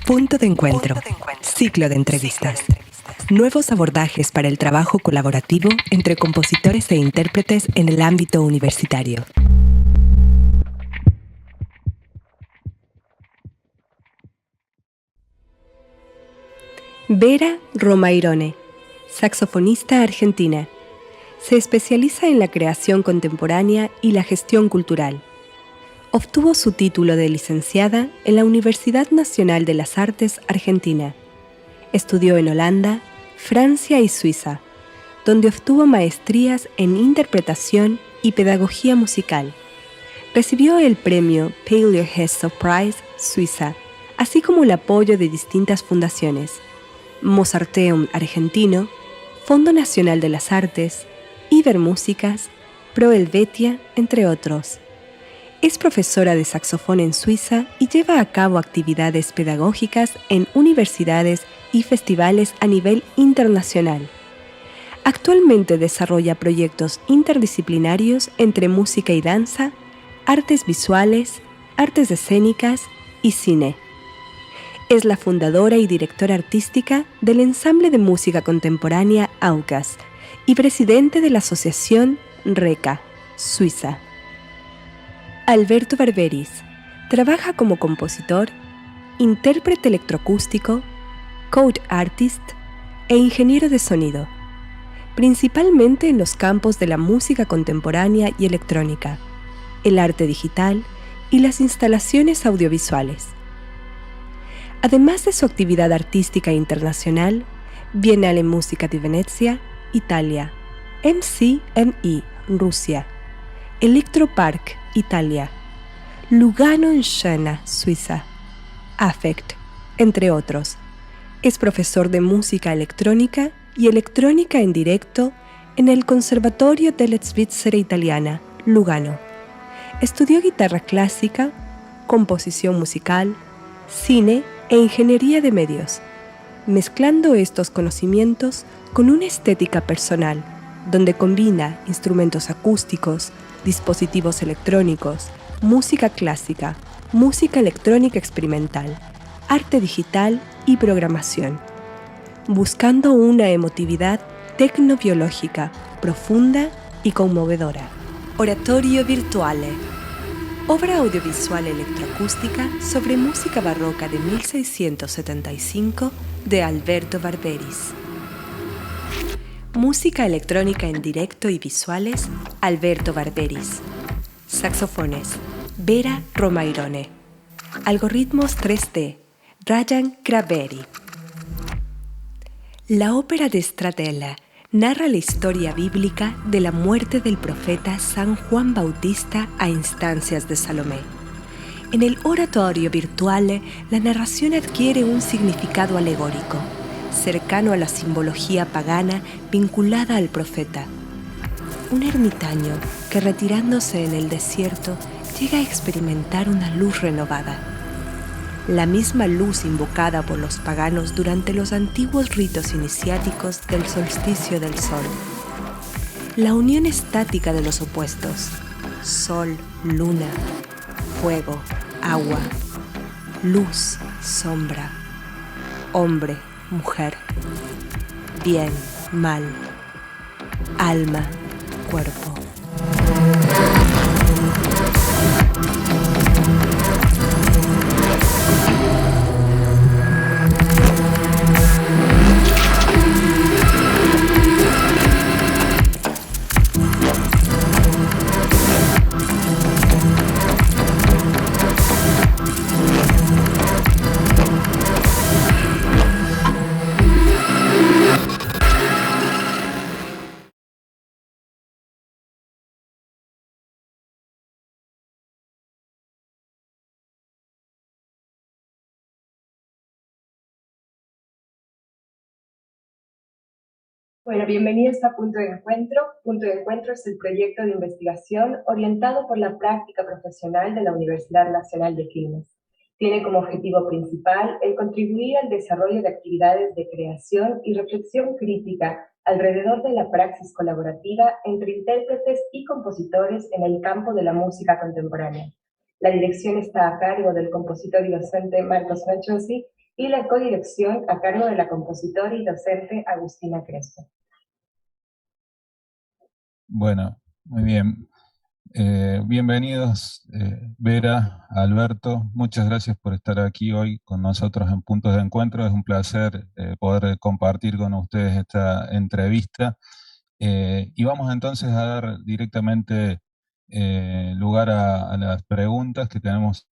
Punto de encuentro. Ciclo de entrevistas. Nuevos abordajes para el trabajo colaborativo entre compositores e intérpretes en el ámbito universitario. Vera Romairone, saxofonista argentina. Se especializa en la creación contemporánea y la gestión cultural. Obtuvo su título de licenciada en la Universidad Nacional de las Artes Argentina. Estudió en Holanda, Francia y Suiza, donde obtuvo maestrías en interpretación y pedagogía musical. Recibió el premio Pallier Hesse Prize Suiza, así como el apoyo de distintas fundaciones: Mozarteum Argentino, Fondo Nacional de las Artes, Ibermúsicas, Pro Helvetia, entre otros. Es profesora de saxofón en Suiza y lleva a cabo actividades pedagógicas en universidades y festivales a nivel internacional. Actualmente desarrolla proyectos interdisciplinarios entre música y danza, artes visuales, artes escénicas y cine. Es la fundadora y directora artística del Ensamble de Música Contemporánea AUCAS y presidente de la Asociación RECA, Suiza. Alberto Barberis trabaja como compositor, intérprete electroacústico, code artist e ingeniero de sonido, principalmente en los campos de la música contemporánea y electrónica, el arte digital y las instalaciones audiovisuales. Además de su actividad artística internacional, Biennale Musica di Venezia, Italia, MCMI, Rusia, Electropark, Italia, Lugano en Siena, Suiza, Affect, entre otros. Es profesor de música electrónica y electrónica en directo en el Conservatorio delle Svizzere Italiana, Lugano. Estudió guitarra clásica, composición musical, cine e ingeniería de medios, mezclando estos conocimientos con una estética personal, donde combina instrumentos acústicos, dispositivos electrónicos, música clásica, música electrónica experimental, arte digital y programación, buscando una emotividad tecnobiológica profunda y conmovedora. Oratorio Virtuale, obra audiovisual electroacústica sobre música barroca de 1675 de Alberto Barberis. Música electrónica en directo y visuales, Alberto Barberis. Saxofones, Vera Romairone. Algoritmos 3D, Rajan Graveri. La ópera de Stradella narra la historia bíblica de la muerte del profeta San Juan Bautista a instancias de Salomé. En el oratorio virtuale, la narración adquiere un significado alegórico, cercano a la simbología pagana vinculada al profeta. Un ermitaño que, retirándose en el desierto, llega a experimentar una luz renovada. La misma luz invocada por los paganos durante los antiguos ritos iniciáticos del solsticio del sol. La unión estática de los opuestos: sol, luna, fuego, agua, luz, sombra, hombre, mujer, bien, mal, alma, cuerpo. Bueno, bienvenidos a Punto de Encuentro. Punto de Encuentro es el proyecto de investigación orientado por la práctica profesional de la Universidad Nacional de Quilmes. Tiene como objetivo principal el contribuir al desarrollo de actividades de creación y reflexión crítica alrededor de la praxis colaborativa entre intérpretes y compositores en el campo de la música contemporánea. La dirección está a cargo del compositor y docente Marcos Franchosi, y la codirección a cargo de la compositora y docente Agustina Crespo. Bueno, muy bien. Bienvenidos, Vera, Alberto. Muchas gracias por estar aquí hoy con nosotros en Puntos de Encuentro. Es un placer poder compartir con ustedes esta entrevista. Y vamos entonces a dar directamente lugar a las preguntas que tenemos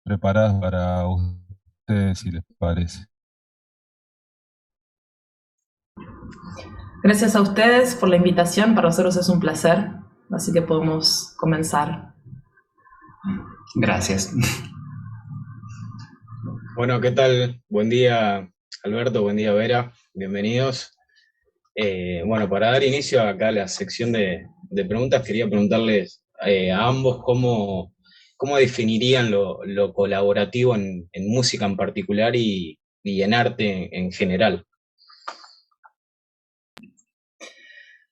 preparadas para ustedes, si les parece. Gracias a ustedes por la invitación, para nosotros es un placer, así que podemos comenzar. Gracias. Bueno, ¿qué tal? Buen día, Alberto, buen día, Vera, bienvenidos. Bueno, para dar inicio acá a la sección de preguntas, quería preguntarles a ambos cómo definirían lo colaborativo en música en particular y en arte en general.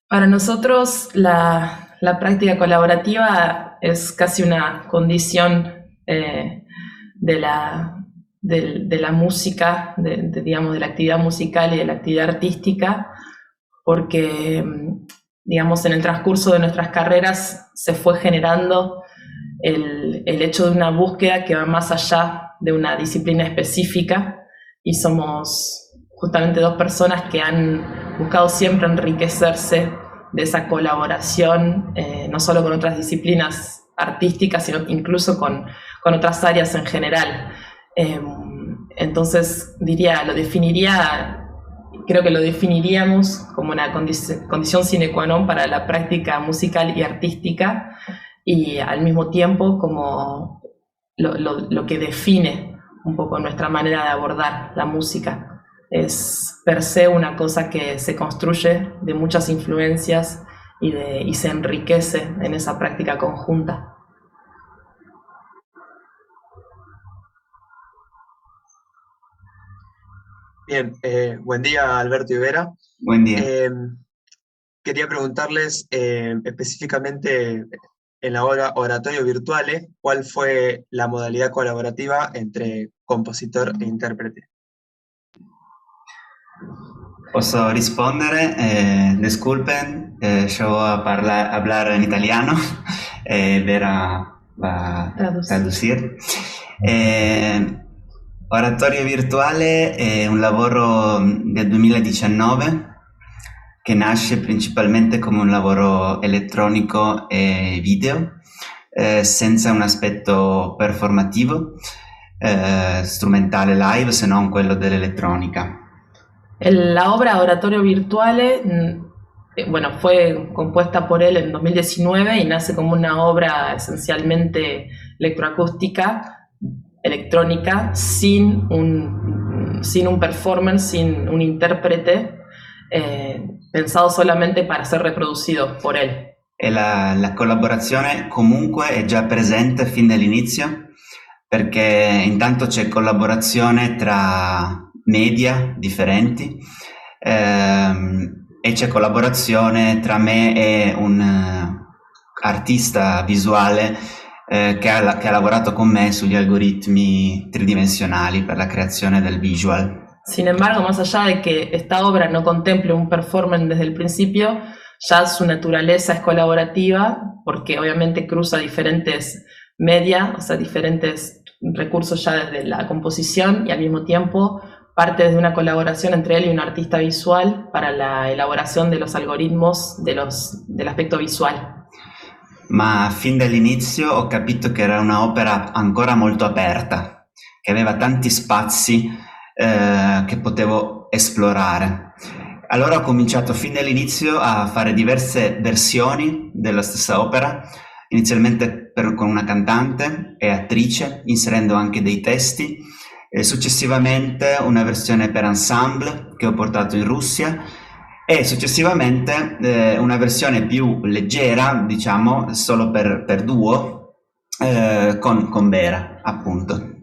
Para nosotros la práctica colaborativa es casi una condición de la música, digamos, de la actividad musical y de la actividad artística, porque, digamos, en el transcurso de nuestras carreras se fue generando el hecho de una búsqueda que va más allá de una disciplina específica, y somos justamente dos personas que han buscado siempre enriquecerse de esa colaboración, no solo con otras disciplinas artísticas, sino incluso con otras áreas en general. Entonces creo que lo definiríamos como una condición sine qua non para la práctica musical y artística, y al mismo tiempo como lo que define un poco nuestra manera de abordar la música. Es per se una cosa que se construye de muchas influencias y se enriquece en esa práctica conjunta. Bien, buen día, Alberto y Vera. Buen día. Quería preguntarles específicamente en la obra Oratorio Virtuale, ¿cuál fue la modalidad colaborativa entre compositor e intérprete? Posso rispondere? Disculpen, yo voy a hablar en italiano, Vera va a traducir. Oratorio Virtuale è un lavoro del 2019 che nasce principalmente come un lavoro elettronico e video, senza un aspetto performativo, strumentale live, se non quello dell'elettronica. La obra Oratorio Virtuale, bueno, fue compuesta por él en 2019 y nace como una obra esencialmente electroacústica, electrónica, sin un performance, sin un intérprete, pensado solamente para ser reproducido por él. E la collaborazione comunque è già presente fin dall'inizio, perché intanto c'è collaborazione tra media differenti, e c'è collaborazione tra me e un artista visuale che ha lavorato con me sugli algoritmi tridimensionali per la creazione del visual. Sin embargo, más allá de que esta obra no contemple un performance desde el principio, ya su naturaleza es colaborativa, porque obviamente cruza diferentes media, o sea, diferentes recursos ya desde la composición, y al mismo tiempo parte desde una colaboración entre él y un artista visual para la elaboración de los algoritmos del aspetto visual. Ma fin dall'inizio ho capito che era un'opera ancora molto aperta, che aveva tanti spazi che potevo esplorare. Allora ho cominciato fin dall'inizio a fare diverse versioni della stessa opera, inizialmente con una cantante e attrice, inserendo anche dei testi, e successivamente una versione per ensemble che ho portato in Russia, e successivamente una versione più leggera, diciamo, solo per duo, con Vera, appunto.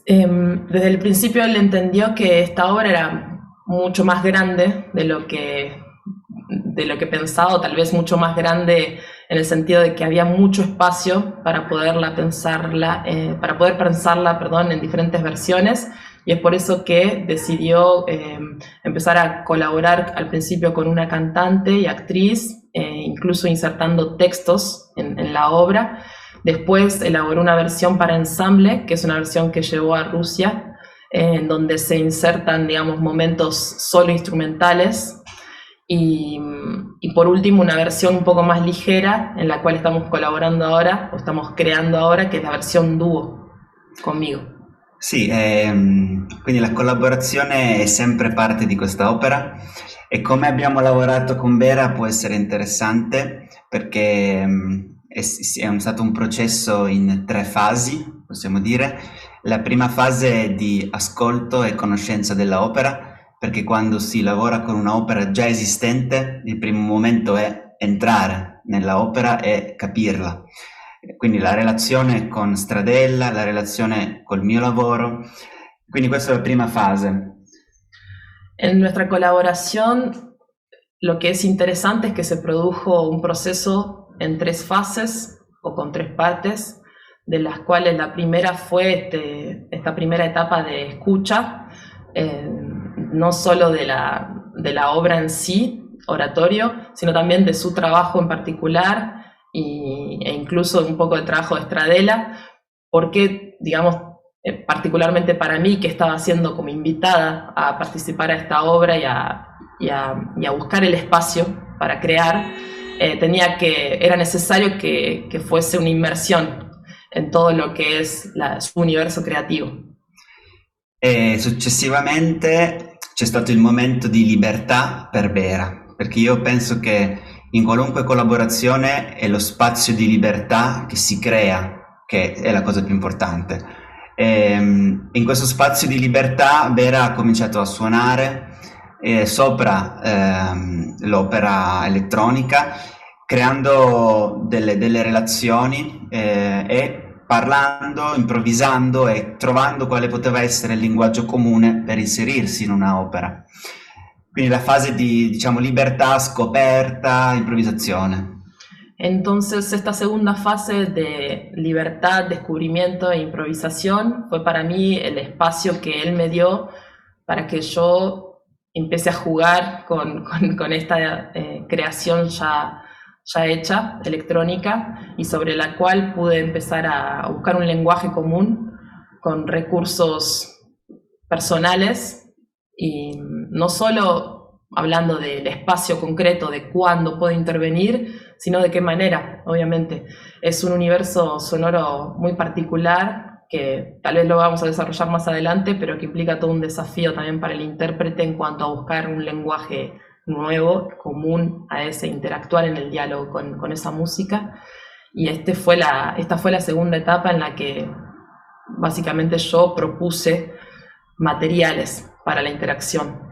Desde el principio él entendió que esta obra era mucho más grande de lo que pensaba, o tal vez mucho más grande en el sentido de que había mucho espacio para poder pensarla, en diferentes versiones, y es por eso que decidió empezar a colaborar al principio con una cantante y actriz, incluso insertando textos en la obra. Después elaboró una versión para ensamble, que es una versión que llevó a Rusia, en donde se insertan, digamos, momentos solo instrumentales. Y por último, una versión un poco más ligera, en la cual estamos colaborando ahora, o estamos creando ahora, che è la versione duo conmigo. Sì, quindi la collaborazione è sempre parte di questa opera, e come abbiamo lavorato con Vera può essere interessante perché è stato un processo in 3 fasi, possiamo dire. La prima fase è di ascolto e conoscenza dell'opera, perché quando si lavora con un'opera già esistente, il primo momento è entrare nella opera e capirla. Quindi la relazione con Stradella, la relazione col mio lavoro, quindi questa è la prima fase. En nuestra colaboración, lo que es interesante es que se produjo un proceso en 3 fases o con 3 partes, de las cuales la primera fue esta primera etapa de escucha, no solo de la obra en sí, oratorio, sino también de su trabajo en particular e incluso un poco del trabajo de Stradella, porque, digamos, particularmente para mí, que estaba siendo como invitada a participar a esta obra y a buscar el espacio para crear, era necesario que fuese una inmersión en todo lo che è su universo creativo. E successivamente c'è stato il momento di libertà per Vera, perché io penso che in qualunque collaborazione è lo spazio di libertà che si crea che è la cosa più importante. In questo spazio di libertà Vera ha cominciato a suonare sopra l'opera elettronica, creando delle relazioni e parlando, improvvisando e trovando quale poteva essere il linguaggio comune per inserirsi in una opera. Quindi la fase di, diciamo, libertà, scoperta, improvisazione. Entonces esta segunda fase de libertad, descubrimiento e improvisación fue para mí el espacio que él me dio para que yo empecé a jugar con esta creación ya hecha, electrónica, y sobre la cual pude empezar a buscar un lenguaje común con recursos personales, y no solo hablando del espacio concreto, de cuándo puedo intervenir, sino de qué manera, obviamente. Es un universo sonoro muy particular, que tal vez lo vamos a desarrollar más adelante, pero que implica todo un desafío también para el intérprete en cuanto a buscar un lenguaje nuevo, común a ese, interactuar en el diálogo con esa música. Y esta fue la segunda etapa en la que básicamente yo propuse materiales para la interazione.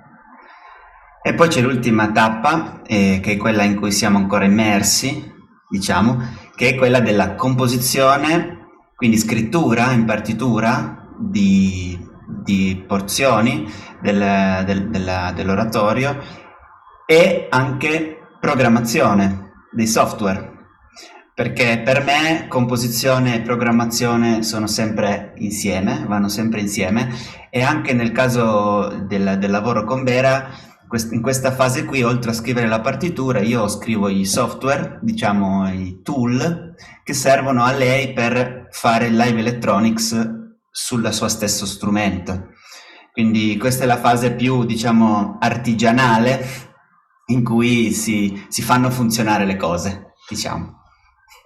E poi c'è l'ultima tappa, che è quella in cui siamo ancora immersi, diciamo, che è quella della composizione, quindi scrittura in partitura di porzioni dell'oratorio, e anche programmazione dei software, perché per me composizione e programmazione sono sempre insieme, vanno sempre insieme, e anche nel caso del lavoro con Vera, in questa fase qui, oltre a scrivere la partitura, io scrivo i software, diciamo i tool, che servono a lei per fare il live electronics sul suo stesso strumento. Quindi questa è la fase più, diciamo, artigianale, in cui si fanno funzionare le cose, diciamo.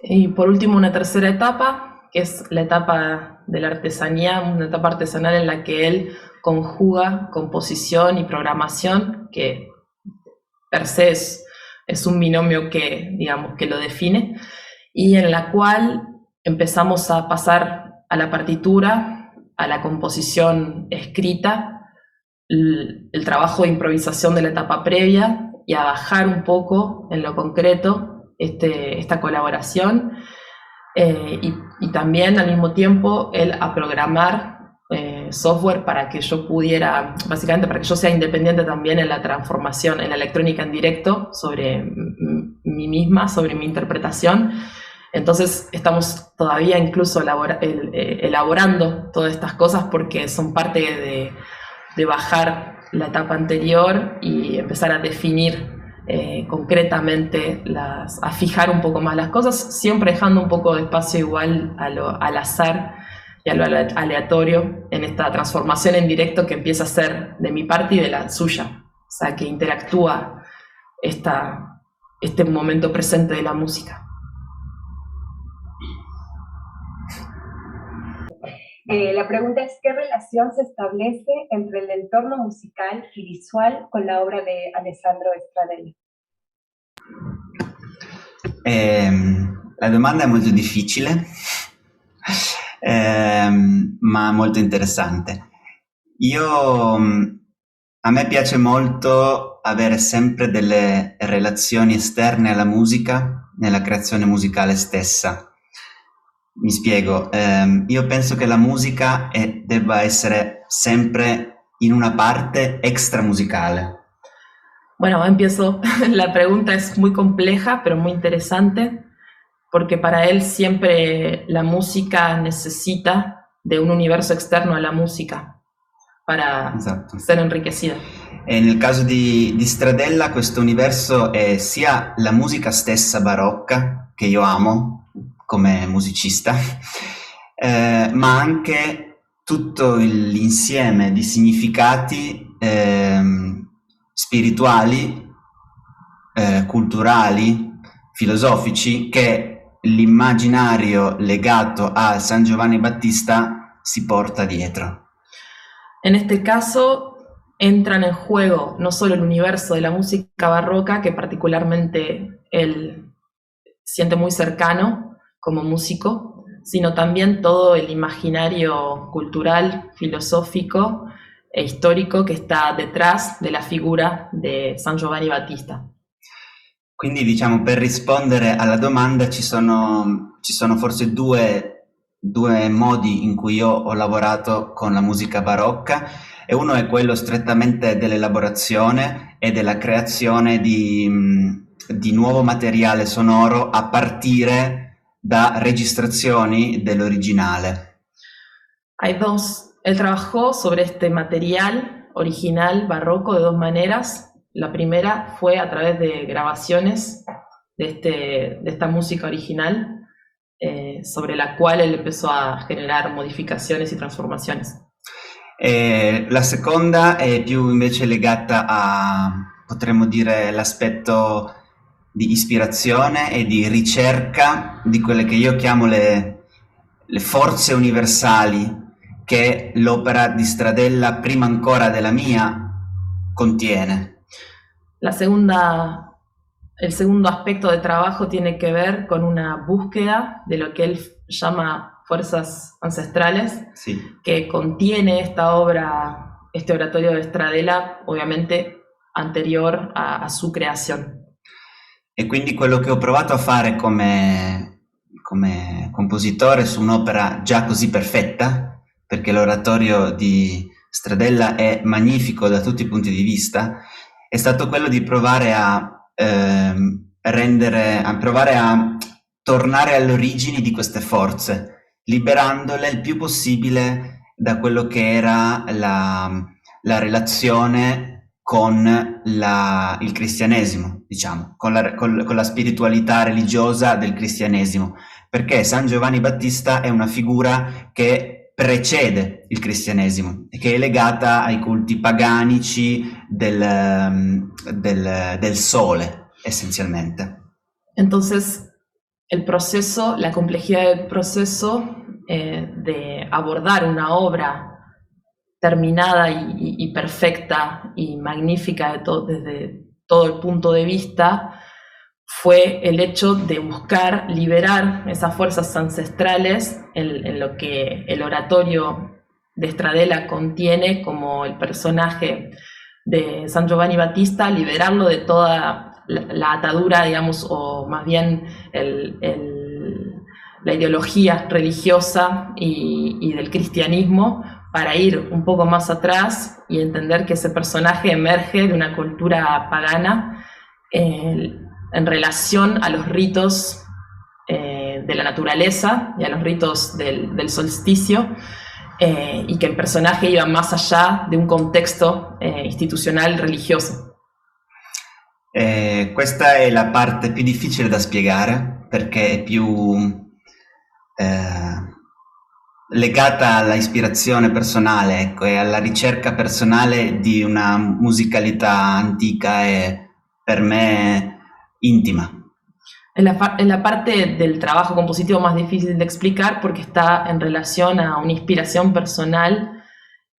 Y por último, una tercera etapa, que es la etapa de la artesanía, una etapa artesanal en la que él conjuga composición y programación, que per se es un binomio que, digamos, que lo define, y en la cual empezamos a pasar a la partitura, a la composición escrita, el trabajo de improvisación de la etapa previa, y a bajar un poco en lo concreto esta colaboración, y también al mismo tiempo él a programar software para que yo pudiera, básicamente para que yo sea independiente también en la transformación, en la electrónica en directo, sobre mí misma, sobre mi interpretación. Entonces estamos todavía incluso elaborando todas estas cosas porque son parte de bajar la etapa anterior y empezar a definir concretamente, a fijar un poco más las cosas, siempre dejando un poco de espacio igual al azar y a lo aleatorio en esta transformación en directo que empieza a ser de mi parte y de la suya. O sea, que interactúa este momento presente de la música. La pregunta es, ¿qué relación se establece entre el entorno musical y visual con la obra de Alessandro Stradella? La domanda è molto difficile, ma molto interessante. A me piace molto avere sempre delle relazioni esterne alla musica nella creazione musicale stessa. Mi spiego, io penso che la musica debba essere sempre in una parte extramusicale. Bueno, empiezo. La pregunta es muy compleja, pero muy interesante, porque para él siempre la música necesita de un universo externo a la música para ser enriquecida. E nel caso di Stradella questo universo è sia la musica stessa barocca, che io amo come musicista, ma anche tutto l'insieme di significati spirituali, culturali, filosofici che l'immaginario legato a San Giovanni Battista si porta dietro. En este caso entran en juego no solo el universo de la música barroca, que particularmente él siente muy cercano como músico, sino también todo el imaginario cultural, filosófico e histórico que está detrás de la figura de San Giovanni Battista. Quindi, diciamo, per rispondere alla domanda ci sono forse due modi in cui io ho lavorato con la musica barocca, e uno è quello strettamente dell'elaborazione e della creazione di nuovo materiale sonoro a partire da registrazioni dell'originale. Él trabajó sobre este material original barroco de dos maneras. La primera fue a través de grabaciones de esta música original, sobre la cual él empezó a generar modificaciones y transformaciones. La seconda è più invece legata a, potremmo dire, l'aspetto di ispirazione e di ricerca di quelle che io chiamo le forze universali che l'opera di Stradella, prima ancora della mia, contiene. El segundo aspecto de trabajo tiene que ver con una búsqueda de lo que él llama fuerzas ancestrales, sì, que contiene esta obra, este oratorio de Stradella, ovviamente anterior a su creación. E quindi quello che ho provato a fare come compositore su un'opera già così perfetta, perché l'oratorio di Stradella è magnifico da tutti i punti di vista, è stato quello di provare a tornare alle origini di queste forze, liberandole il più possibile da quello che era la relazione con il cristianesimo, diciamo, con la spiritualità religiosa del cristianesimo, perché San Giovanni Battista è una figura che precede il cristianesimo e che è legata ai culti paganici del sole, essenzialmente. Entonces, la complejidad del proceso de abordar una obra terminada y perfecta y magnífica desde todo el punto de vista, fue el hecho de buscar liberar esas fuerzas ancestrales en lo que el oratorio de Stradella contiene, como el personaje de San Giovanni Battista, liberarlo de toda la atadura, digamos, o más bien la ideología religiosa y del cristianismo, para ir un poco más atrás y entender que ese personaje emerge de una cultura pagana, en relación a los ritos de la naturaleza y a los ritos del solsticio, y que el personaje iba más allá de un contexto istituzional religioso. Questa è la parte più difficile da spiegare, perché è più legata alla ispirazione personale, ecco, e alla ricerca personale di una musicalità antica e per me íntima. Es la parte del trabajo compositivo más difícil de explicar porque está en relación a una inspiración personal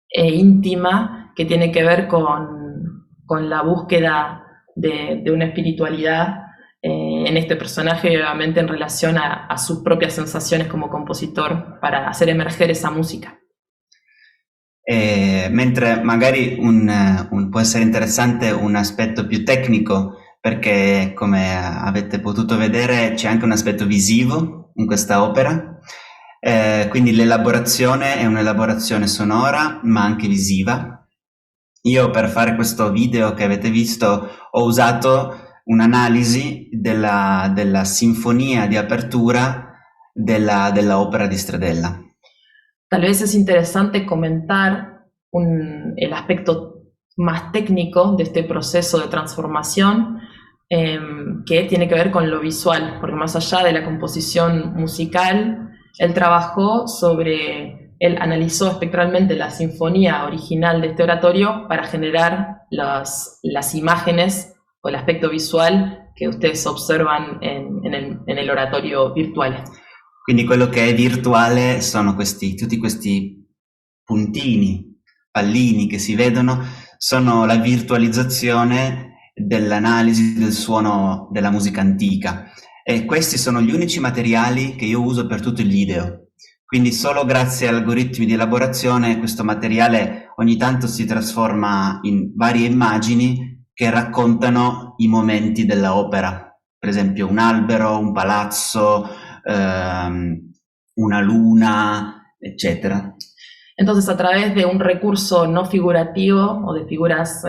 e íntima que tiene que ver con la búsqueda de una espiritualidad en este personaje, obviamente en relación a sus propias sensaciones como compositor para hacer emerger esa música. Mentre magari può essere interessante un aspetto più tecnico, perché come avete potuto vedere c'è anche un aspetto visivo in questa opera, quindi l'elaborazione è un'elaborazione sonora ma anche visiva. Io per fare questo video che avete visto ho usato un'analisi della sinfonia di apertura della opera di Stradella. Tal vez es interesante comentar el aspecto más técnico de este proceso de transformación, que tiene que ver con lo visual, porque más allá de la composición musical, él analizó espectralmente la sinfonía original de este oratorio para generar las imágenes o el aspecto visual che ustedes observan nel oratorio virtuale. Quindi quello che è virtuale sono tutti questi puntini, pallini che si vedono, sono la virtualizzazione dell'analisi del suono della musica antica. E questi sono gli unici materiali che io uso per tutto il video. Quindi solo grazie agli algoritmi di elaborazione questo materiale ogni tanto si trasforma in varie immagini che raccontano i momenti della opera. Per esempio un albero, un palazzo, una luna, eccetera. Entonces, a través de un recurso no figurativo o de figuras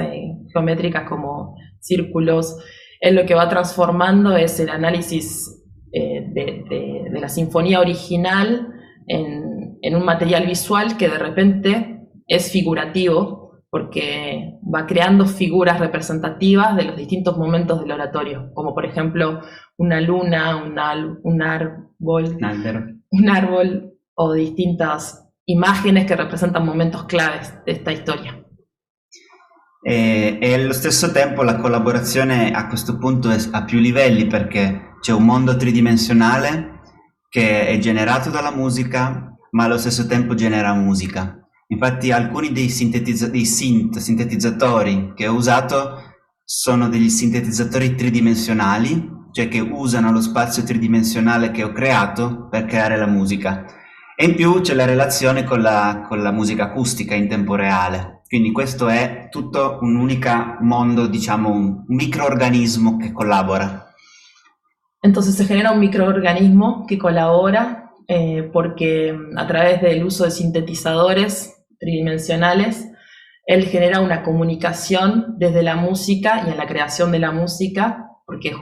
geométricas como círculos, él lo que va transformando es el análisis de la sinfonía original en un material visual que de repente es figurativo, porque va creando figuras representativas de los distintos momentos del oratorio, como por ejemplo una luna, un árbol o distintas immagini che rappresentano momenti clave di questa storia. E allo stesso tempo la collaborazione a questo punto è a più livelli, perché c'è un mondo tridimensionale che è generato dalla musica, ma allo stesso tempo genera musica. Infatti alcuni dei sintetizzatori che ho usato sono degli sintetizzatori tridimensionali, cioè che usano lo spazio tridimensionale che ho creato per creare la musica. E in più c'è la relazione con la musica acustica in tempo reale. Quindi questo è tutto un unico mondo, diciamo un microorganismo che collabora. Entonces se genera un microorganismo que colabora porque a través del uso de sintetizadores tridimensionales, él genera una comunicación desde la música y en la creación de la música, porque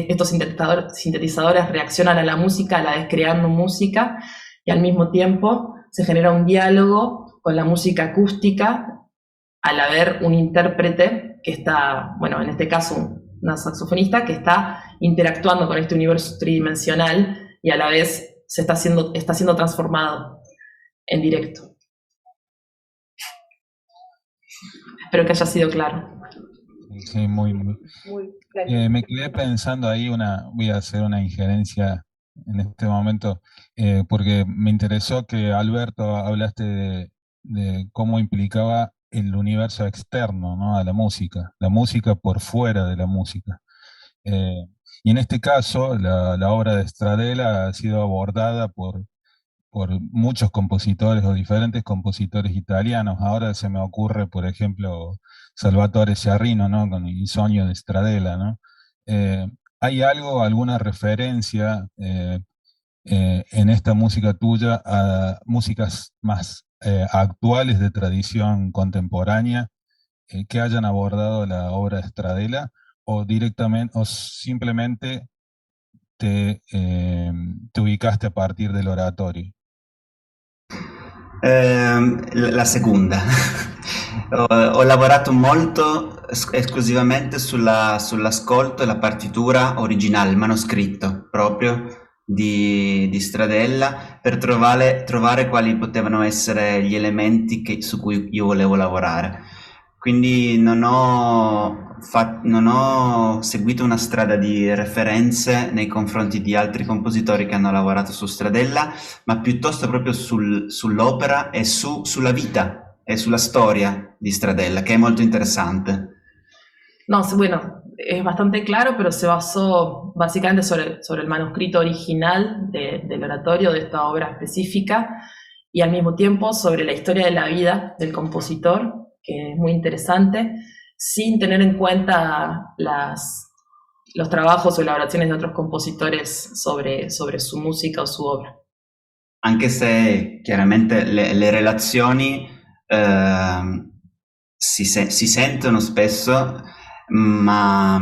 estos sintetizadores reaccionan a la música, a la vez creando música, y al mismo tiempo se genera un diálogo con la música acústica al haber un intérprete que está, bueno, en este caso una saxofonista que está interactuando con este universo tridimensional y a la vez está siendo transformado en directo. Espero que haya sido claro. Sí, muy. Me quedé pensando ahí, voy a hacer una injerencia en este momento, porque me interesó que Alberto hablaste de cómo implicaba el universo externo, ¿no?, a la música por fuera de la música. Y en este caso, la obra de Stradella ha sido abordada por muchos compositores o diferentes compositores italianos. Ahora se me ocurre, por ejemplo, Salvatore Sciarrino, ¿no?, con Il Sogno de Stradella, ¿no? ¿Hay alguna referencia en esta música tuya a músicas más actuales de tradición contemporánea que hayan abordado la obra de Stradella, o directamente, o simplemente te ubicaste a partir del oratorio? La seconda. Ho lavorato molto esclusivamente sull'ascolto e la partitura originale, il manoscritto proprio di Stradella, per trovare quali potevano essere gli elementi su cui io volevo lavorare. Quindi non ho seguito una strada di referenze nei confronti di altri compositori che hanno lavorato su Stradella, ma piuttosto proprio sull'opera e sulla vita e sulla storia di Stradella, que es muy interesante. No, bueno, es bastante claro, pero se basó básicamente sobre el manuscrito original del oratorio de esta obra específica y al mismo tiempo sobre la historia de la vida del compositor, que es muy interesante, sin tener en cuenta los trabajos o elaboraciones de otros compositores sobre su música o su obra. Anche se chiaramente le relazioni si sentono spesso, ma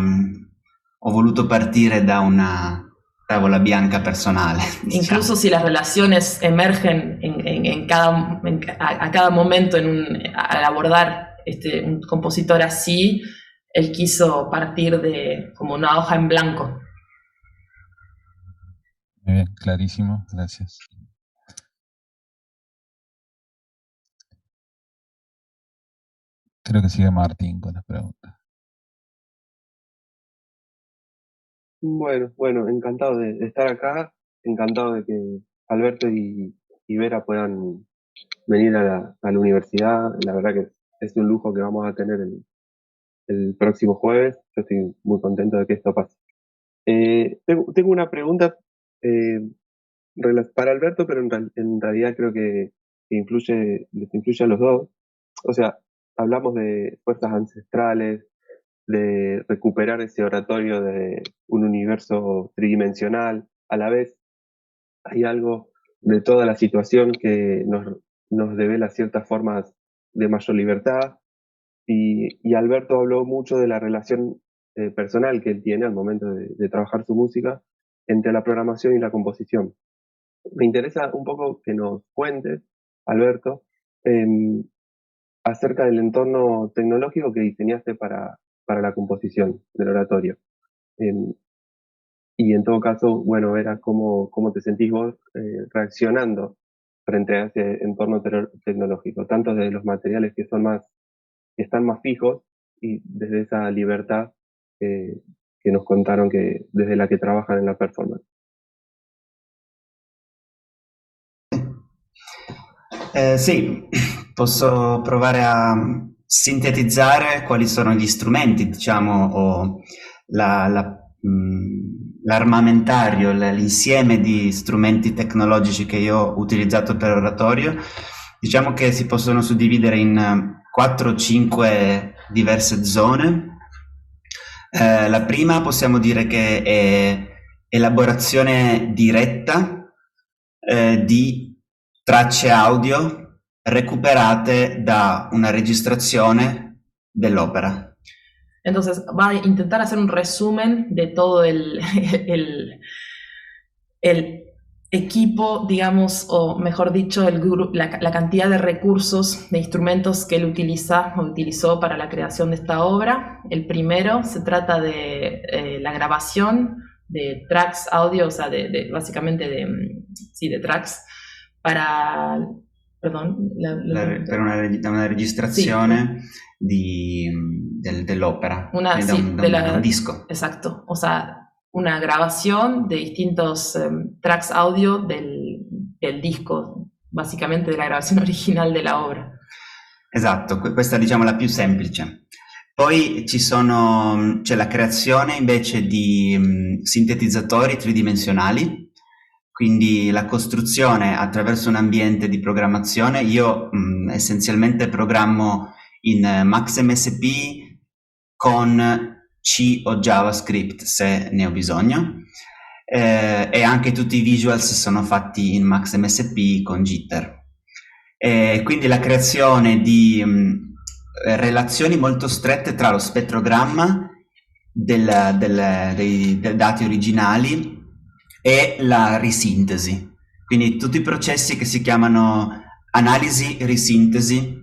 ho voluto partire da una tavola bianca personale. Incluso si las relaciones emergen a cada momento al abordar un compositor así, él quiso partir de como una hoja en blanco. Muy bien, clarísimo, gracias. Creo que sigue Martín con las preguntas. Bueno, encantado de estar acá, encantado de que Alberto y Vera puedan venir a la universidad. La verdad que es un lujo que vamos a tener el próximo jueves. Yo estoy muy contento de que esto pase. Tengo una pregunta para Alberto, pero en realidad creo que les influye a los dos. O sea, hablamos de fuerzas ancestrales, de recuperar ese oratorio de un universo tridimensional. A la vez hay algo de toda la situación que nos devela ciertas formas de mayor libertad, y Alberto habló mucho de la relación personal que él tiene al momento de trabajar su música entre la programación y la composición. Me interesa un poco que nos cuentes, Alberto, acerca del entorno tecnológico que diseñaste para la composición del oratorio. Y en todo caso, bueno, era cómo te sentís vos reaccionando frente a ese entorno tecnológico, tanto de los materiales que están más fijos, y desde esa libertad que nos contaron que desde la que trabajan en la performance. Sì, posso provare a sintetizzare quali sono gli strumenti, diciamo, o l'armamentario, l'insieme di strumenti tecnologici che io ho utilizzato per oratorio. Diciamo che si possono suddividere in 4 o 5 diverse zone. La prima possiamo dire che è elaborazione diretta di tracce audio recuperate da una registrazione dell'opera. Entonces va a intentar hacer un resumen de todo el equipo, digamos, o mejor dicho, la cantidad de recursos, de instrumentos que él utilizó para la creación de esta obra. El primero se trata de la grabación de tracks audio, o sea, básicamente de tracks para... Perdón, per una registrazione sì, dell'opera, un disco. Exacto, o sea, una grabación de distintos tracks audio del disco, básicamente de la grabación original de la obra. Esatto, questa diciamo la più semplice. Poi c'è la creazione invece di sintetizzatori tridimensionali, quindi la costruzione attraverso un ambiente di programmazione. Io essenzialmente programmo in MaxMSP con C o JavaScript se ne ho bisogno, e anche tutti i visuals sono fatti in MaxMSP con Jitter. Quindi la creazione di relazioni molto strette tra lo spettrogramma, dei dati originali e la risintesi. Quindi tutti i processi che si chiamano analisi risintesi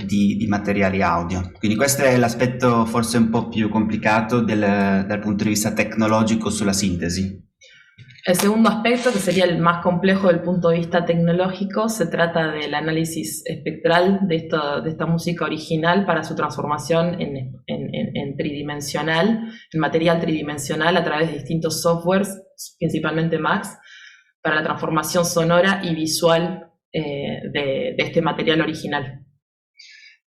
di materiali audio. Quindi questo è l'aspetto forse un po' più complicato dal punto di vista tecnologico sulla sintesi. El segundo aspecto, que sería el más complejo del punto de vista tecnológico, se trata del análisis espectral de esta música original para su transformación en tridimensional, en material tridimensional a través de distintos softwares, principalmente Max, para la transformación sonora y visual de este material original.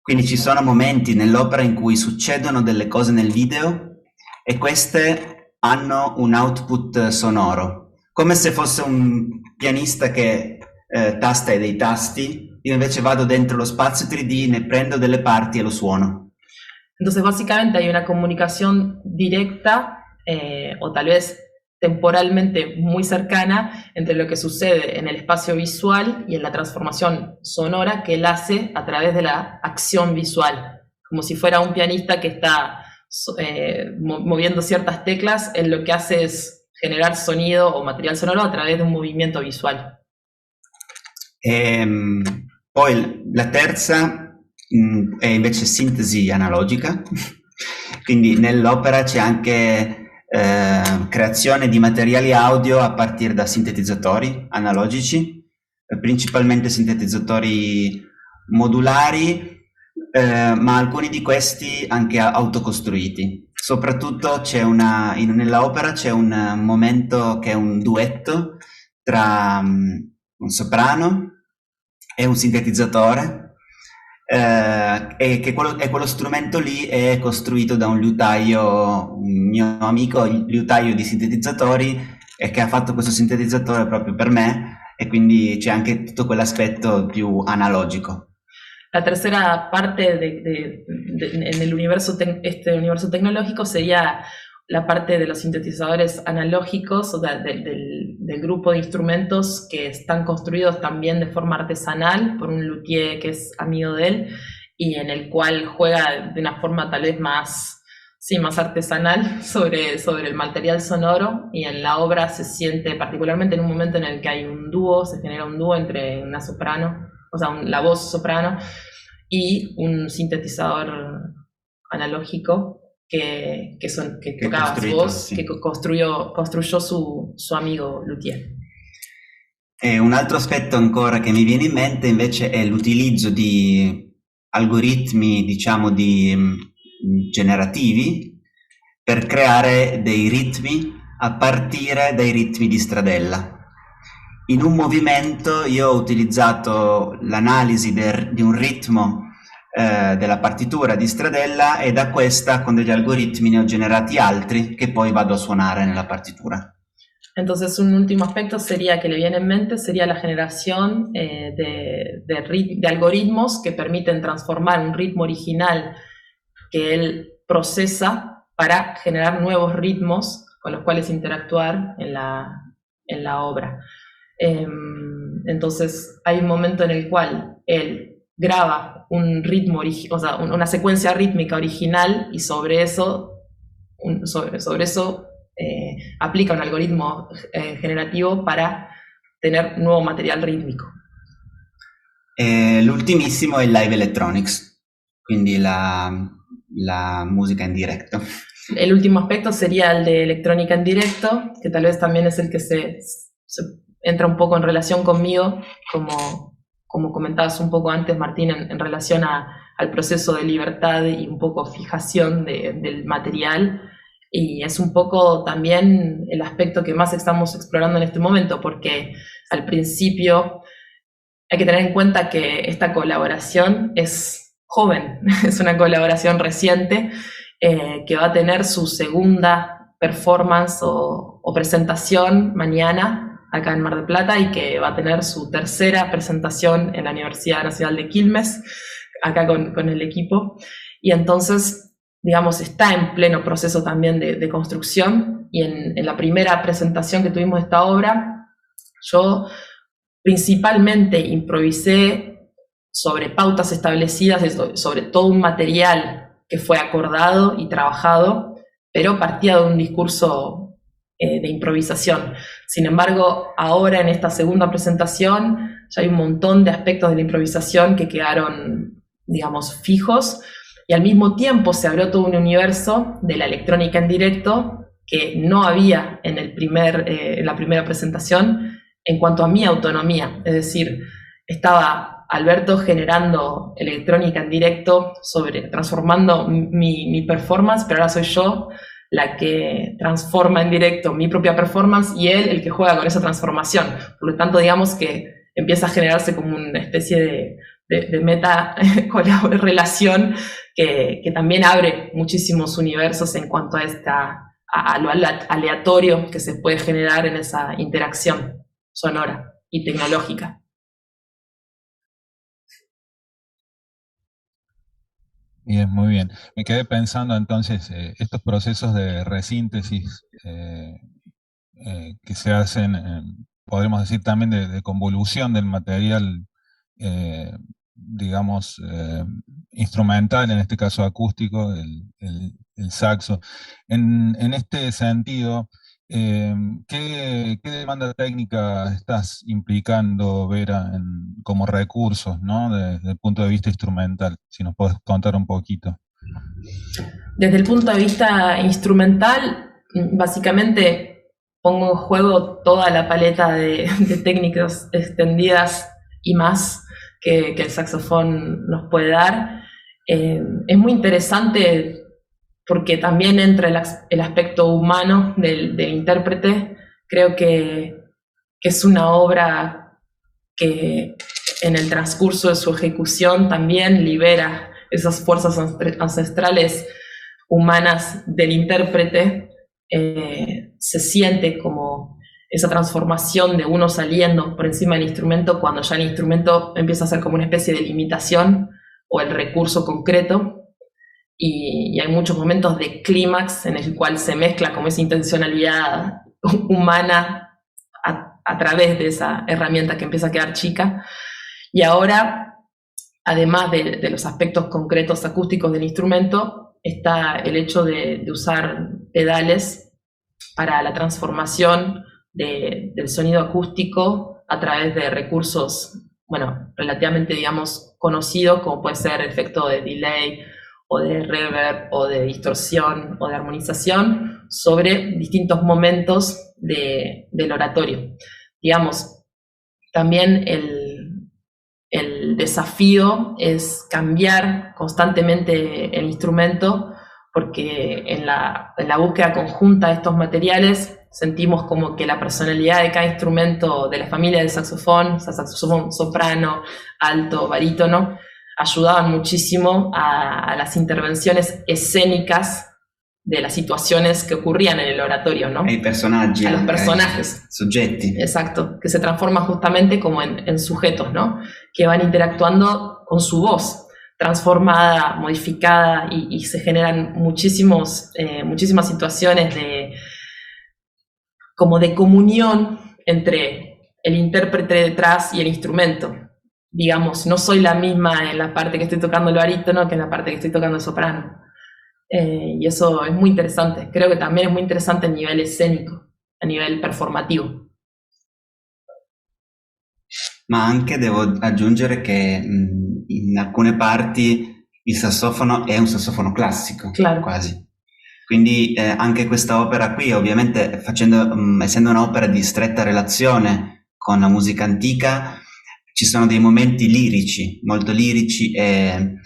Quindi ci sono momenti nell'opera in cui succedono delle cose nel video e queste hanno un output sonoro. Come se fosse un pianista che tasta dei tasti, io invece vado dentro lo spazio 3D, ne prendo delle parti e lo suono. Entonces básicamente hay una comunicación directa o tal vez temporalmente muy cercana entre lo que sucede en el espacio visual y en la transformación sonora que él hace a través de la acción visual, como si fuera un pianista que está moviendo ciertas teclas. Él lo que hace es generar sonido o material sonoro a través de un movimiento visual. Poi la terza è invece sintesi analogica, quindi nell'opera c'è anche creazione di materiali audio a partire da sintetizzatori analogici, principalmente sintetizzatori modulari, ma alcuni di questi anche autocostruiti. Soprattutto nella opera c'è un momento che è un duetto tra un soprano e un sintetizzatore, e che quello strumento lì è costruito da un liutaio, un mio amico liutaio di sintetizzatori, e che ha fatto questo sintetizzatore proprio per me, e quindi c'è anche tutto quell'aspetto più analogico. La tercera parte en el universo tecnológico sería la parte de los sintetizadores analógicos, o sea, del grupo de instrumentos que están construidos también de forma artesanal por un luthier que es amigo de él, y en el cual juega de una forma tal vez más artesanal sobre el material sonoro, y en la obra se siente particularmente en un momento en el que hay un dúo, se genera un dúo entre una soprano, o sea, la voz soprano y un sintetizador analógico que tocaba su voz, sí, que construyó su amigo luthier. Un altro aspetto ancora che mi viene in mente invece è l'utilizzo di algoritmi, diciamo, generativi per creare dei ritmi a partire dai ritmi di Stradella. In un movimento io ho utilizzato l'analisi di un ritmo della partitura di Stradella, e da questa con degli algoritmi ne ho generati altri che poi vado a suonare nella partitura. Entonces un último aspecto sería que le viene en mente sería la generación de algoritmos que permiten transformar un ritmo original que él procesa para generar nuevos ritmos con los cuales interactuar en la obra. Entonces hay un momento en el cual él graba un ritmo, o sea, una secuencia rítmica original, y sobre eso aplica un algoritmo generativo para tener nuevo material rítmico. L'ultimissimo è il live electronics, quindi la música en directo. El último aspecto sería el de electrónica en directo, que tal vez también es el que se entra un poco en relación conmigo, como comentabas un poco antes, Martín, en relación al proceso de libertad y un poco fijación del material, y es un poco también el aspecto que más estamos explorando en este momento, porque al principio hay que tener en cuenta que esta colaboración es joven, es una colaboración reciente, que va a tener su segunda performance o presentación mañana acá en Mar del Plata, y que va a tener su tercera presentación en la Universidad Nacional de Quilmes, acá con el equipo. Y entonces, digamos, está en pleno proceso también de construcción, y en la primera presentación que tuvimos de esta obra, yo principalmente improvisé sobre pautas establecidas, sobre todo un material que fue acordado y trabajado, pero partía de un discurso de improvisación. Sin embargo, ahora en esta segunda presentación ya hay un montón de aspectos de la improvisación que quedaron, digamos, fijos, y al mismo tiempo se abrió todo un universo de la electrónica en directo que no había en la primera presentación en cuanto a mi autonomía. Es decir, estaba Alberto generando electrónica en directo, transformando mi performance, pero ahora soy yo la que transforma en directo mi propia performance y él el que juega con esa transformación. Por lo tanto, digamos que empieza a generarse como una especie de meta relación que también abre muchísimos universos en cuanto a lo aleatorio que se puede generar en esa interacción sonora y tecnológica. Bien, muy bien. Me quedé pensando entonces, estos procesos de resíntesis que se hacen, podríamos decir también de convolución del material, digamos, instrumental, en este caso acústico, el saxo. En este sentido, ¿qué demanda técnica estás implicando, Vera, como recursos, ¿no? Desde el punto de vista instrumental? Si nos podés contar un poquito. Desde el punto de vista instrumental, básicamente pongo en juego toda la paleta de técnicas extendidas y más que el saxofón nos puede dar. Es muy interesante porque también entra el aspecto humano del intérprete. Creo que es una obra que en el transcurso de su ejecución también libera esas fuerzas ancestrales humanas del intérprete. Se siente como esa transformación de uno saliendo por encima del instrumento cuando ya el instrumento empieza a ser como una especie de limitación o el recurso concreto. Y hay muchos momentos de clímax en el cual se mezcla como esa intencionalidad humana a través de esa herramienta que empieza a quedar chica. Y ahora, además de los aspectos concretos acústicos del instrumento, está el hecho de usar pedales para la transformación del sonido acústico a través de recursos, bueno, relativamente, digamos, conocidos, como puede ser el efecto de delay, o de reverb, o de distorsión, o de armonización, sobre distintos momentos del oratorio. Digamos, también el desafío es cambiar constantemente el instrumento, porque en la búsqueda conjunta de estos materiales sentimos como que la personalidad de cada instrumento de la familia del saxofón, o sea, saxofón soprano, alto, barítono, ayudaban muchísimo a las intervenciones escénicas de las situaciones que ocurrían en el oratorio, ¿no? Ai personaggi. A los personajes. Soggetti. Exacto, que se transforman justamente como en sujetos, ¿no? Que van interactuando con su voz, transformada, modificada, y se generan muchísimas situaciones como de comunión entre el intérprete detrás y el instrumento. Digamos, no soy la misma en la parte que estoy tocando el barítono que en la parte que estoy tocando el soprano. Y eso es muy interesante. Creo que también es muy interesante a nivel escénico, a nivel performativo. Ma anche devo aggiungere che in alcune parti il sassofono è un sassofono classico, claro. Quasi. Quindi anche questa opera qui, ovviamente, essendo un'opera di stretta relazione con la musica antica, ci sono dei momenti lirici, molto lirici, e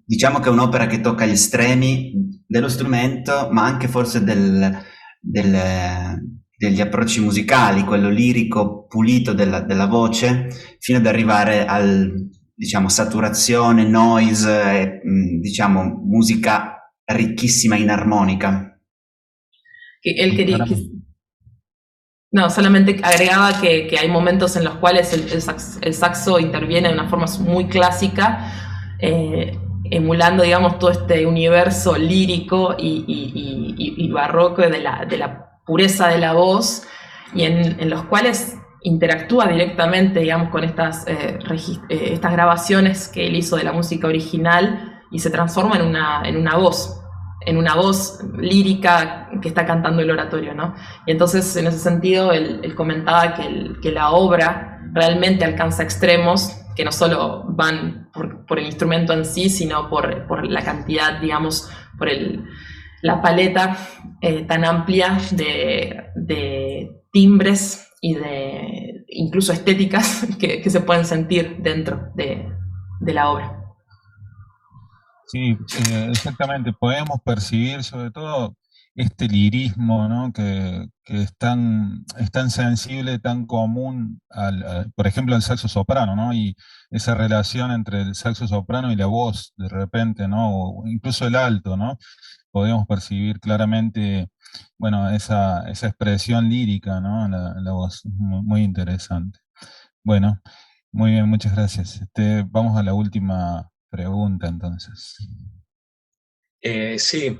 diciamo che è un'opera che tocca gli estremi dello strumento, ma anche forse degli approcci musicali, quello lirico pulito della voce, fino ad arrivare diciamo, saturazione, noise, diciamo, musica riquísima in armónica. Él quería... No, solamente agregaba que hay momentos en los cuales el saxo interviene de una forma muy clásica, emulando, digamos, todo este universo lírico y barroco de la pureza de la voz, y en los cuales interactúa directamente, digamos, con estas grabaciones que él hizo de la música original y se transforma en una voz lírica que está cantando el oratorio, ¿no? Y entonces, en ese sentido, él comentaba que la obra realmente alcanza extremos que no solo van por el instrumento en sí, sino por la cantidad, digamos, por la paleta tan amplia de timbres y de incluso estéticas que se pueden sentir dentro de la obra. Sí, exactamente. Podemos percibir sobre todo este lirismo, ¿no? que es tan sensible, tan común, por ejemplo, al saxo soprano, ¿no? Y esa relación entre el saxo soprano y la voz, de repente, ¿no? O incluso el alto, ¿no? Podemos percibir claramente, bueno, esa expresión lírica, ¿no? En la voz, muy, muy interesante. Bueno, muy bien, muchas gracias. Vamos a la última pregunta, entonces. Sí,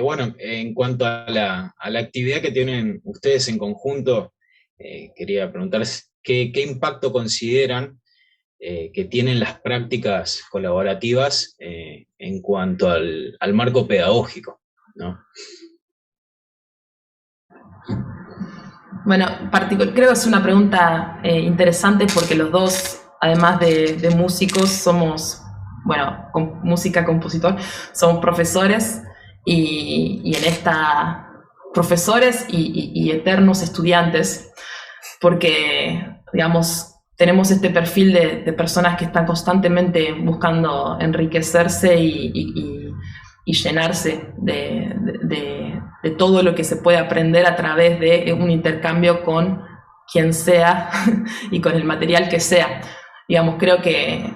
bueno, en cuanto a la actividad que tienen ustedes en conjunto, quería preguntarles qué impacto consideran que tienen las prácticas colaborativas en cuanto al marco pedagógico, ¿no? Bueno, creo que es una pregunta interesante porque los dos, además de músicos, somos, bueno, música, compositor, somos profesores y en esta, profesores y eternos estudiantes, porque, digamos, tenemos este perfil de personas que están constantemente buscando enriquecerse y llenarse de todo lo que se puede aprender a través de un intercambio con quien sea y con el material que sea. Digamos, creo que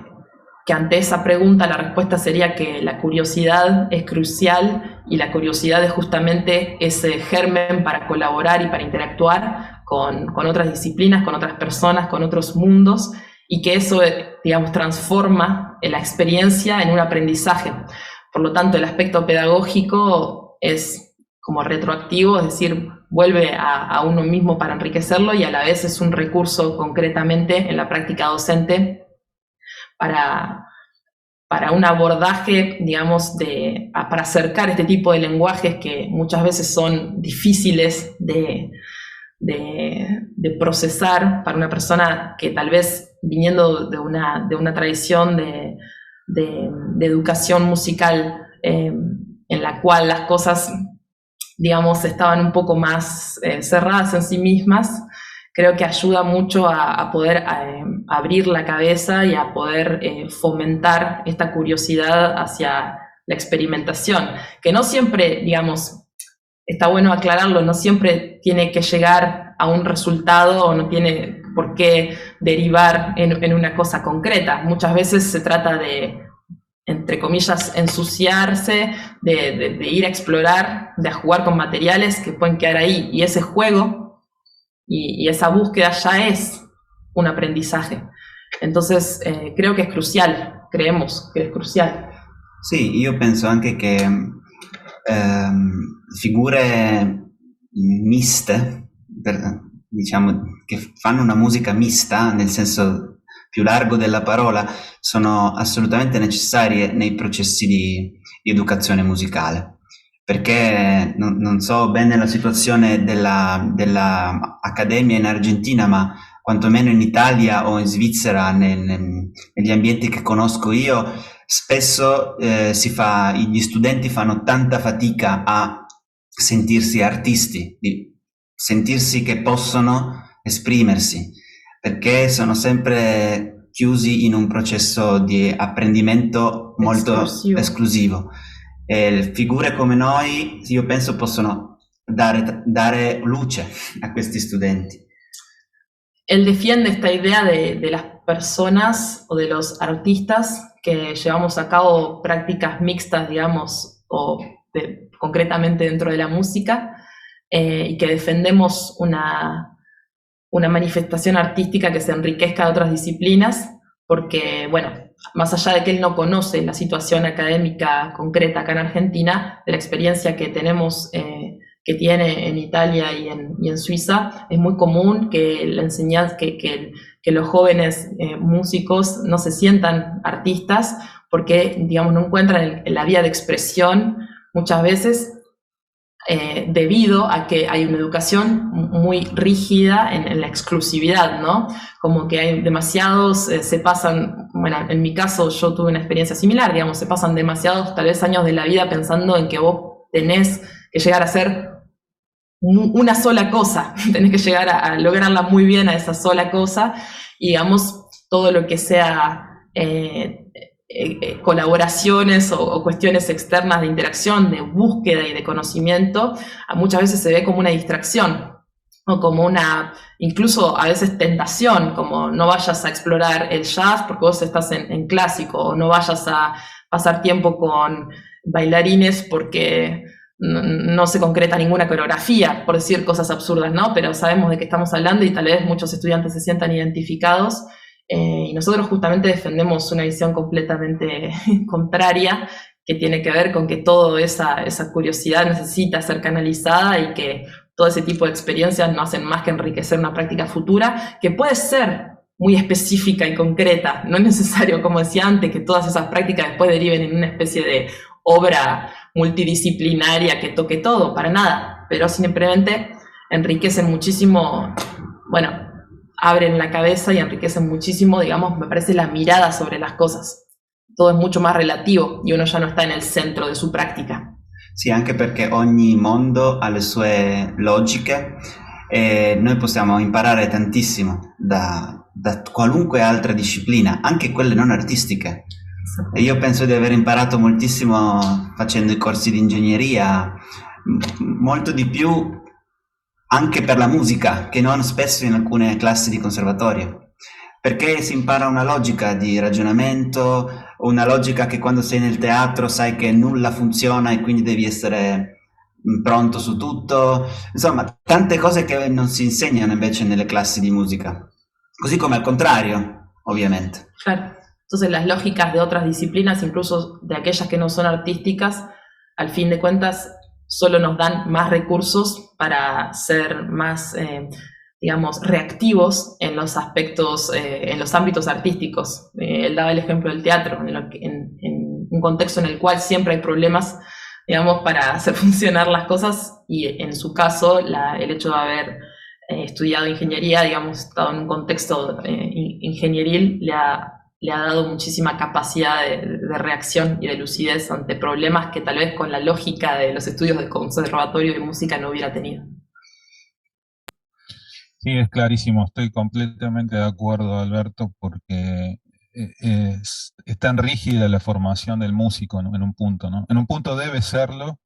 ante esa pregunta la respuesta sería que la curiosidad es crucial y la curiosidad es justamente ese germen para colaborar y para interactuar con otras disciplinas, con otras personas, con otros mundos, y que eso, digamos, transforma la experiencia en un aprendizaje. Por lo tanto, el aspecto pedagógico es como retroactivo, es decir, vuelve a uno mismo para enriquecerlo y a la vez es un recurso concretamente en la práctica docente para un abordaje, digamos, para acercar este tipo de lenguajes que muchas veces son difíciles de procesar para una persona que tal vez viniendo de una tradición de educación musical en la cual las cosas, digamos, estaban un poco más cerradas en sí mismas, creo que ayuda mucho a poder abrir la cabeza y a poder fomentar esta curiosidad hacia la experimentación, que no siempre, digamos, está bueno aclararlo, no siempre tiene que llegar a un resultado o no tiene por qué derivar en una cosa concreta. Muchas veces se trata de, entre comillas, ensuciarse, de ir a explorar, de jugar con materiales que pueden quedar ahí, y ese juego y esa búsqueda ya es un aprendizaje. Entonces, creo que es crucial, creemos que es crucial. Sì, io penso anche che figure miste, diciamo, che fanno una musica mista, nel senso più largo della parola, sono assolutamente necessarie nei processi di educazione musicale. Perché non so bene la situazione della accademia in Argentina, ma quantomeno in Italia o in Svizzera, negli ambienti che conosco io, spesso gli studenti fanno tanta fatica a sentirsi artisti, di sentirsi che possono esprimersi, perché sono sempre chiusi in un processo di apprendimento molto esclusivo. Figure come noi, io penso, possono dare luce a questi studenti. Él defiende esta idea de las personas o de los artistas que llevamos a cabo prácticas mixtas, digamos, o concretamente dentro de la música, y que defendemos una manifestación artística que se enriquezca de otras disciplinas, porque, bueno, más allá de que él no conoce la situación académica concreta acá en Argentina, de la experiencia que tenemos, que tiene en Italia y en Suiza, es muy común que la enseñanza, que los jóvenes músicos no se sientan artistas porque, digamos, no encuentran la vía de expresión muchas veces debido a que hay una educación muy rígida en la exclusividad, ¿no? Como que hay demasiados, se pasan, bueno, en mi caso yo tuve una experiencia similar, digamos, se pasan demasiados tal vez años de la vida pensando en que vos tenés que llegar a ser una sola cosa, tenés que llegar a lograrla muy bien a esa sola cosa, y digamos, todo lo que sea colaboraciones o cuestiones externas de interacción, de búsqueda y de conocimiento, muchas veces se ve como una distracción, o como una, incluso a veces tentación, como no vayas a explorar el jazz porque vos estás en clásico, o no vayas a pasar tiempo con bailarines porque no se concreta ninguna coreografía, por decir cosas absurdas, ¿no? Pero sabemos de qué estamos hablando y tal vez muchos estudiantes se sientan identificados. Y nosotros justamente defendemos una visión completamente contraria, que tiene que ver con que toda esa curiosidad necesita ser canalizada y que todo ese tipo de experiencias no hacen más que enriquecer una práctica futura, que puede ser muy específica y concreta. No es necesario, como decía antes, que todas esas prácticas después deriven en una especie de obra multidisciplinaria que toque todo, para nada, pero simplemente enriquecen muchísimo, bueno, abren la cabeza y enriquecen muchísimo, digamos, me parece, la mirada sobre las cosas. Todo es mucho más relativo y uno ya no está en el centro de su práctica. Sì, anche perché ogni mondo ha le sue logiche e noi possiamo imparare tantissimo da qualunque altra disciplina, anche quelle non artistiche. E io penso di aver imparato moltissimo facendo i corsi di ingegneria, molto di più anche per la musica, che non spesso in alcune classi di conservatorio, perché si impara una logica di ragionamento, una logica che quando sei nel teatro sai che nulla funziona e quindi devi essere pronto su tutto, insomma tante cose che non si insegnano invece nelle classi di musica, così come al contrario, ovviamente. Claro. Entonces las lógicas de otras disciplinas, incluso de aquellas que no son artísticas, al fin de cuentas solo nos dan más recursos para ser más, digamos, reactivos en los aspectos, en los ámbitos artísticos. Él daba el ejemplo del teatro, en un contexto en el cual siempre hay problemas, digamos, para hacer funcionar las cosas, y en su caso el hecho de haber estudiado ingeniería, digamos, estado en un contexto ingenieril, le ha dado muchísima capacidad de reacción y de lucidez ante problemas que tal vez con la lógica de los estudios de conservatorio de música no hubiera tenido. Sí, es clarísimo, estoy completamente de acuerdo, Alberto, porque es tan rígida la formación del músico, ¿no? En un punto, ¿no? En un punto debe serlo,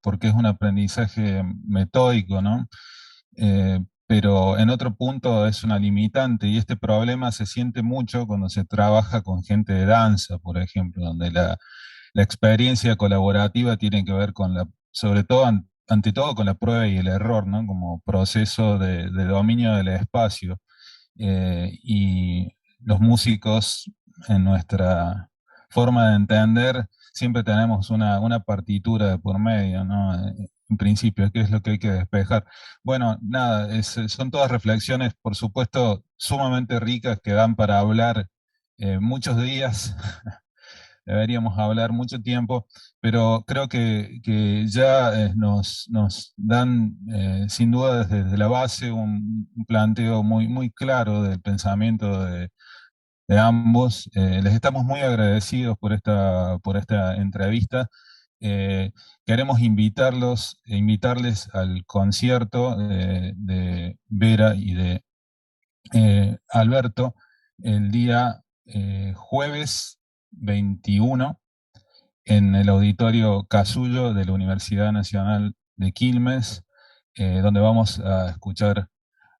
porque es un aprendizaje metódico, ¿no? Pero en otro punto es una limitante, y este problema se siente mucho cuando se trabaja con gente de danza, por ejemplo, donde la experiencia colaborativa tiene que ver con sobre todo, ante todo, con la prueba y el error, ¿no? Como proceso de dominio del espacio. Y los músicos, en nuestra forma de entender, siempre tenemos una partitura de por medio, ¿no? En principio, ¿qué es lo que hay que despejar? Bueno, nada, son todas reflexiones, por supuesto, sumamente ricas, que dan para hablar muchos días. Deberíamos hablar mucho tiempo, pero creo que ya nos dan, sin duda, desde la base, un planteo muy claro del pensamiento de ambos. Les estamos muy agradecidos por esta entrevista. Queremos invitarles al concierto de Vera y de Alberto el día jueves 21 en el Auditorio Casullo de la Universidad Nacional de Quilmes, donde vamos a escuchar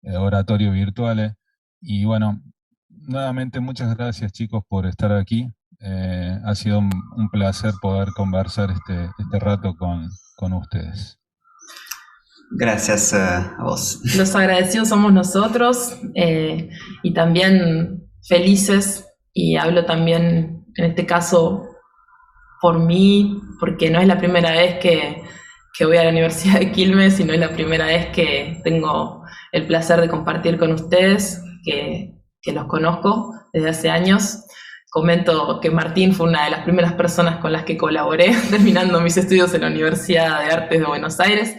oratorio virtuales. Y bueno, nuevamente muchas gracias, chicos, por estar aquí. Ha sido un placer poder conversar este rato con ustedes. Gracias a vos. Los agradecidos somos nosotros, y también felices, y hablo también en este caso por mí, porque no es la primera vez que voy a la Universidad de Quilmes, y no es la primera vez que tengo el placer de compartir con ustedes, que los conozco desde hace años. Comento que Martín fue una de las primeras personas con las que colaboré terminando mis estudios en la Universidad de Artes de Buenos Aires,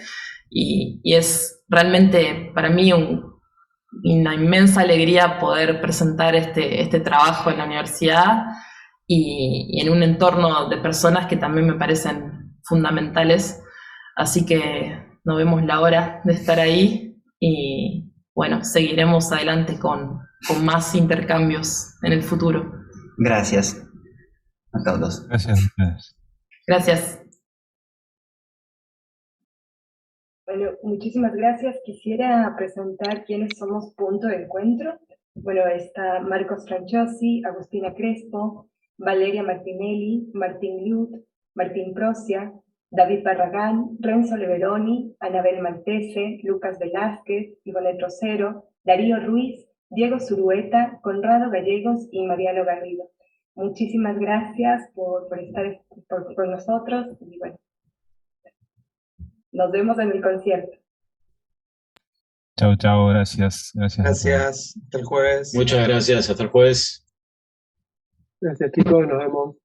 y es realmente para mí una inmensa alegría poder presentar este trabajo en la universidad y en un entorno de personas que también me parecen fundamentales. Así que no vemos la hora de estar ahí y bueno, seguiremos adelante con más intercambios en el futuro. Gracias a todos. Gracias a ustedes. Gracias. Bueno, muchísimas gracias. Quisiera presentar quiénes somos Punto de Encuentro. Bueno, está Marcos Franciosi, Agustina Crespo, Valeria Martinelli, Martín Liut, Martín Procia, David Barragán, Renzo Leveroni, Anabel Maltese, Lucas Velázquez, Ivonne Rosero, Darío Ruiz, Diego Zurueta, Conrado Gallegos y Mariano Garrido. Muchísimas gracias por estar con nosotros y bueno, nos vemos en el concierto. Chao, chao, gracias. Gracias. Gracias, hasta el jueves. Muchas gracias, hasta el jueves. Gracias chicos, nos vemos.